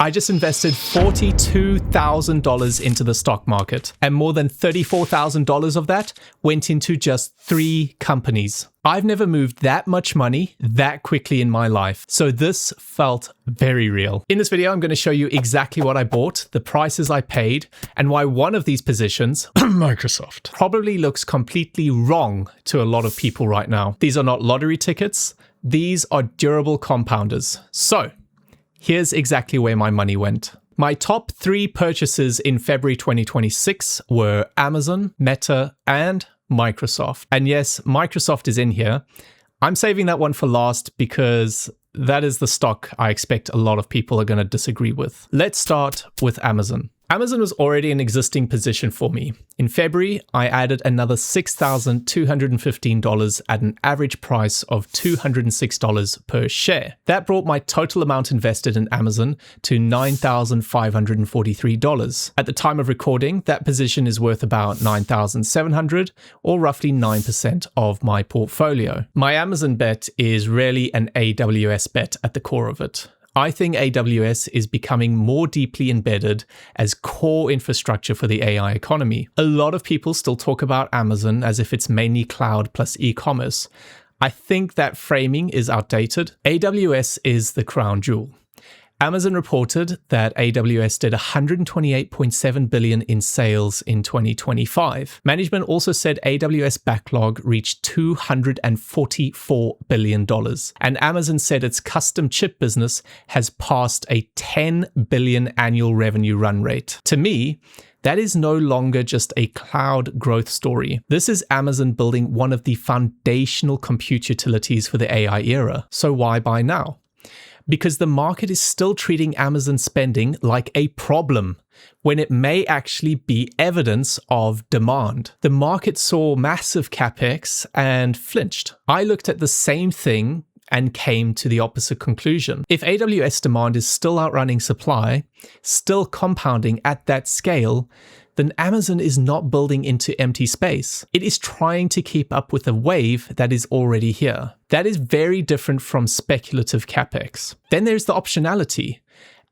I just invested $42,000 into the stock market, and more than $34,000 of that went into just 3 companies. I've never moved that much money that quickly in my life, so this felt very real. In this video, I'm going to show you exactly what I bought, the prices I paid, and why one of these positions, Microsoft, probably looks completely wrong to a lot of people right now. These are not lottery tickets. These are durable compounders. So here's exactly where my money went. My top 3 purchases in February 2026 were Amazon, Meta, and Microsoft. And yes, Microsoft is in here. I'm saving that one for last because that is the stock I expect a lot of people are going to disagree with. Let's start with Amazon. Amazon was already an existing position for me. In February, I added another $6,215 at an average price of $206 per share. That brought my total amount invested in Amazon to $9,543. At the time of recording, that position is worth about $9,700 or roughly 9% of my portfolio. My Amazon bet is really an AWS bet at the core of it. I think AWS is becoming more deeply embedded as core infrastructure for the AI economy. A lot of people still talk about Amazon as if it's mainly cloud plus e-commerce. I think that framing is outdated. AWS is the crown jewel. Amazon reported that AWS did $128.7 billion in sales in 2025. Management also said AWS backlog reached $244 billion. And Amazon said its custom chip business has passed a $10 billion annual revenue run rate. To me, that is no longer just a cloud growth story. This is Amazon building one of the foundational compute utilities for the AI era. So why buy now? Because the market is still treating Amazon spending like a problem when it may actually be evidence of demand. The market saw massive capex and flinched. I looked at the same thing and came to the opposite conclusion. If AWS demand is still outrunning supply, still compounding at that scale, then Amazon is not building into empty space. It is trying to keep up with a wave that is already here. That is very different from speculative capex. Then there's the optionality.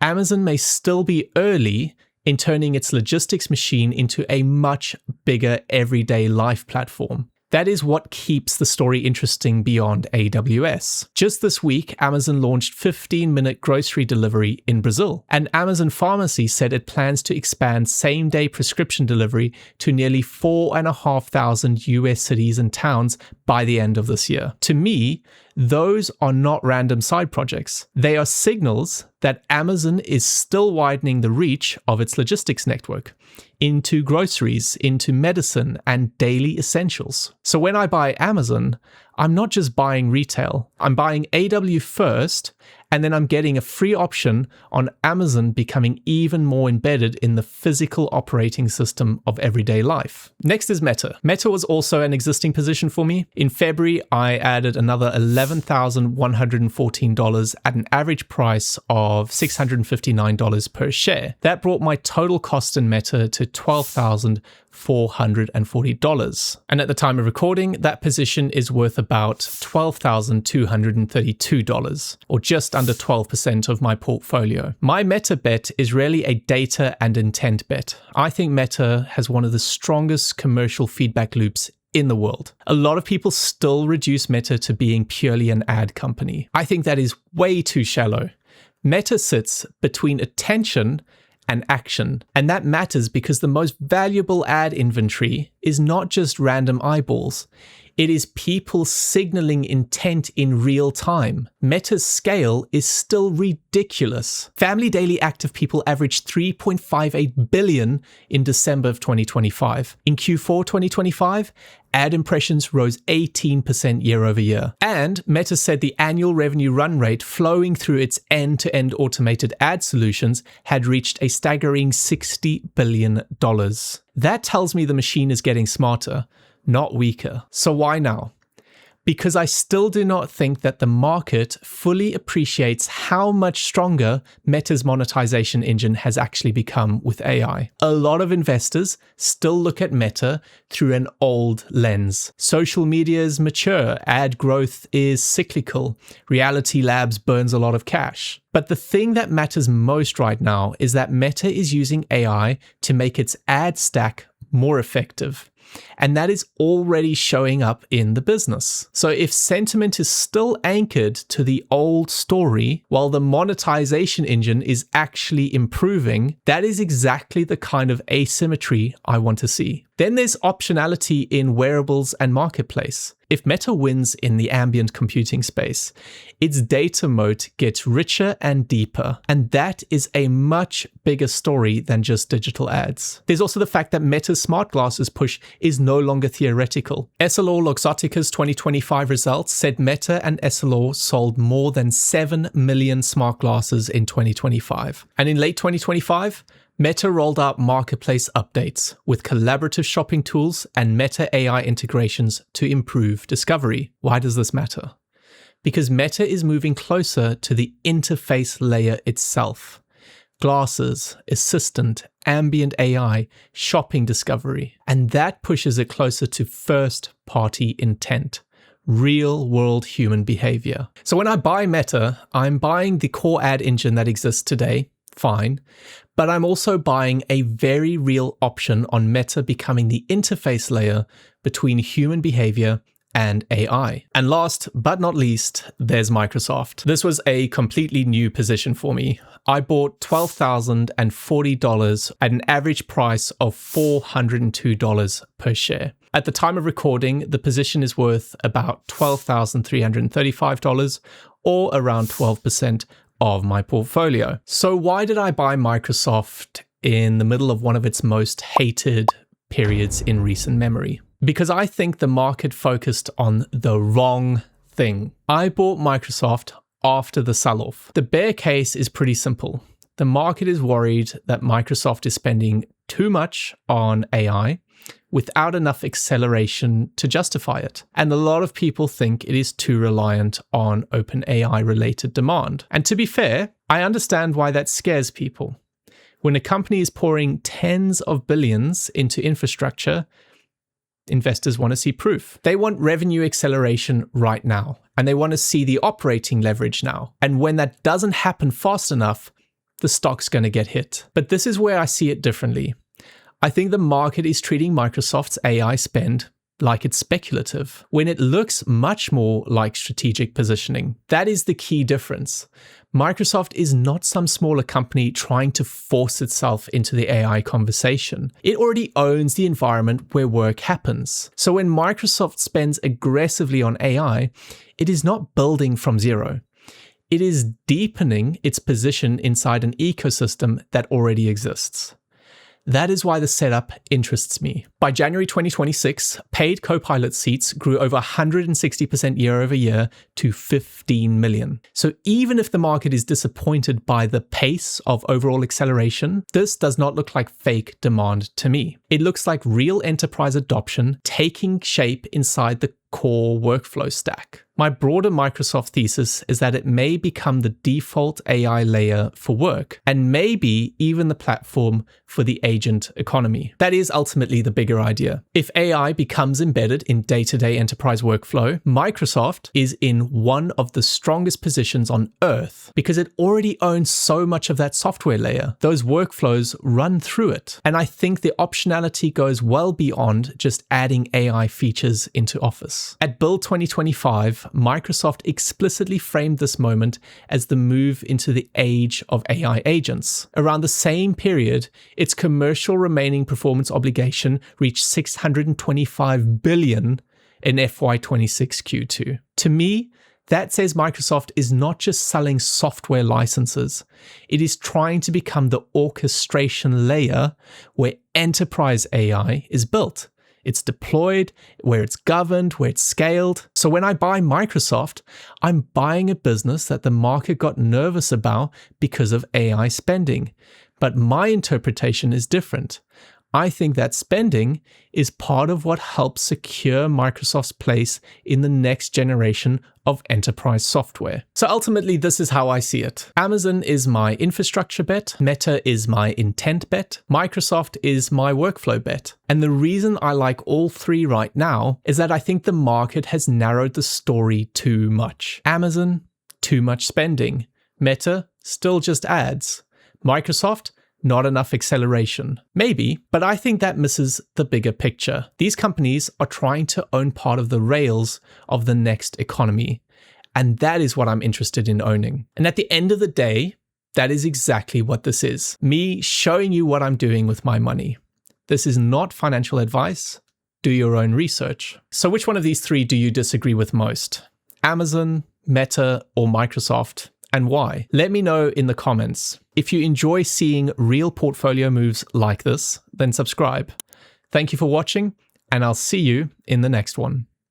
Amazon may still be early in turning its logistics machine into a much bigger everyday life platform. That is what keeps the story interesting beyond AWS. Just this week, Amazon launched 15-minute grocery delivery in Brazil, and Amazon Pharmacy said it plans to expand same-day prescription delivery to nearly 4,500 US cities and towns by the end of this year. To me, those are not random side projects. They are signals that Amazon is still widening the reach of its logistics network into groceries, into medicine, and daily essentials. So when I buy Amazon, I'm not just buying retail. I'm buying AW first, and then I'm getting a free option on Amazon becoming even more embedded in the physical operating system of everyday life. Next is Meta. Meta was also an existing position for me. In February, I added another $11,114 at an average price of $659 per share. That brought my total cost in Meta to $12,440. And at the time of recording, that position is worth about $12,232, or just under 12% of my portfolio. My Meta bet is really a data and intent bet. I think Meta has one of the strongest commercial feedback loops in the world. A lot of people still reduce Meta to being purely an ad company. I think that is way too shallow. Meta sits between attention and action. And that matters because the most valuable ad inventory is not just random eyeballs. It is people signaling intent in real time. Meta's scale is still ridiculous. Family daily active people averaged 3.58 billion in December of 2025. In Q4 2025, ad impressions rose 18% year over year. And Meta said the annual revenue run rate flowing through its end-to-end automated ad solutions had reached a staggering $60 billion. That tells me the machine is getting smarter, not weaker. So why now? because I still do not think that the market fully appreciates how much stronger Meta's monetization engine has actually become with AI. A lot of investors still look at Meta through an old lens. Social media is mature, ad growth is cyclical, Reality Labs burns a lot of cash. But the thing that matters most right now is that Meta is using AI to make its ad stack more effective. And that is already showing up in the business. So if sentiment is still anchored to the old story, while the monetization engine is actually improving, that is exactly the kind of asymmetry I want to see. Then there's optionality in wearables and marketplace. If Meta wins in the ambient computing space, its data moat gets richer and deeper, and that is a much bigger story than just digital ads. There's also the fact that Meta's smart glasses push is no longer theoretical. Essilor-Luxottica's 2025 results said Meta and Essilor sold more than 7 million smart glasses in 2025. And in late 2025, Meta rolled out marketplace updates with collaborative shopping tools and Meta AI integrations to improve discovery. Why does this matter? Because Meta is moving closer to the interface layer itself. Glasses, assistant, ambient AI, shopping discovery, and that pushes it closer to first-party intent. Real-world human behavior. So when I buy Meta, I'm buying the core ad engine that exists today, fine, but I'm also buying a very real option on Meta becoming the interface layer between human behavior and AI. And last but not least, there's Microsoft. This was a completely new position for me. I bought $12,040 at an average price of $402 per share. At the time of recording, the position is worth about $12,335 or around 12% of my portfolio. So why did I buy Microsoft in the middle of one of its most hated periods in recent memory? Because I think the market focused on the wrong thing. I bought Microsoft after the sell-off. The bear case is pretty simple. The market is worried that Microsoft is spending too much on AI without enough acceleration to justify it. And a lot of people think it is too reliant on OpenAI related demand. And to be fair, I understand why that scares people. When a company is pouring tens of billions into infrastructure, investors want to see proof. They want revenue acceleration right now, and they want to see the operating leverage now. And when that doesn't happen fast enough, the stock's going to get hit. But this is where I see it differently. I think the market is treating Microsoft's AI spend like it's speculative, when it looks much more like strategic positioning. That is the key difference. Microsoft is not some smaller company trying to force itself into the AI conversation. It already owns the environment where work happens. So when Microsoft spends aggressively on AI, it is not building from zero. It is deepening its position inside an ecosystem that already exists. That is why the setup interests me. By January 2026, paid Copilot seats grew over 160% year over year to 15 million. So even if the market is disappointed by the pace of overall acceleration, this does not look like fake demand to me. It looks like real enterprise adoption taking shape inside the core workflow stack. My broader Microsoft thesis is that it may become the default AI layer for work, and maybe even the platform for the agent economy. That is ultimately the bigger idea. If AI becomes embedded in day-to-day enterprise workflow, Microsoft is in one of the strongest positions on earth because it already owns so much of that software layer. Those workflows run through it. And I think the optionality goes well beyond just adding AI features into Office. At Build 2025, Microsoft explicitly framed this moment as the move into the age of AI agents. Around the same period, its commercial remaining performance obligation reached $625 billion in FY26 Q2. To me, that says Microsoft is not just selling software licenses. It is trying to become the orchestration layer where enterprise AI is built. It's deployed, where it's governed, where it's scaled. So when I buy Microsoft, I'm buying a business that the market got nervous about because of AI spending. But my interpretation is different. I think that spending is part of what helps secure Microsoft's place in the next generation of enterprise software. So ultimately, this is how I see it. Amazon is my infrastructure bet, Meta is my intent bet, Microsoft is my workflow bet. And the reason I like all three right now is that I think the market has narrowed the story too much. Amazon, too much spending. Meta, still just ads. Microsoft, not enough acceleration. Maybe, but I think that misses the bigger picture. These companies are trying to own part of the rails of the next economy. And that is what I'm interested in owning. And at the end of the day, that is exactly what this is. Me showing you what I'm doing with my money. This is not financial advice. Do your own research. So which one of these three do you disagree with most? Amazon, Meta, or Microsoft? And why? Let me know in the comments. If you enjoy seeing real portfolio moves like this, then subscribe. Thank you for watching, and I'll see you in the next one.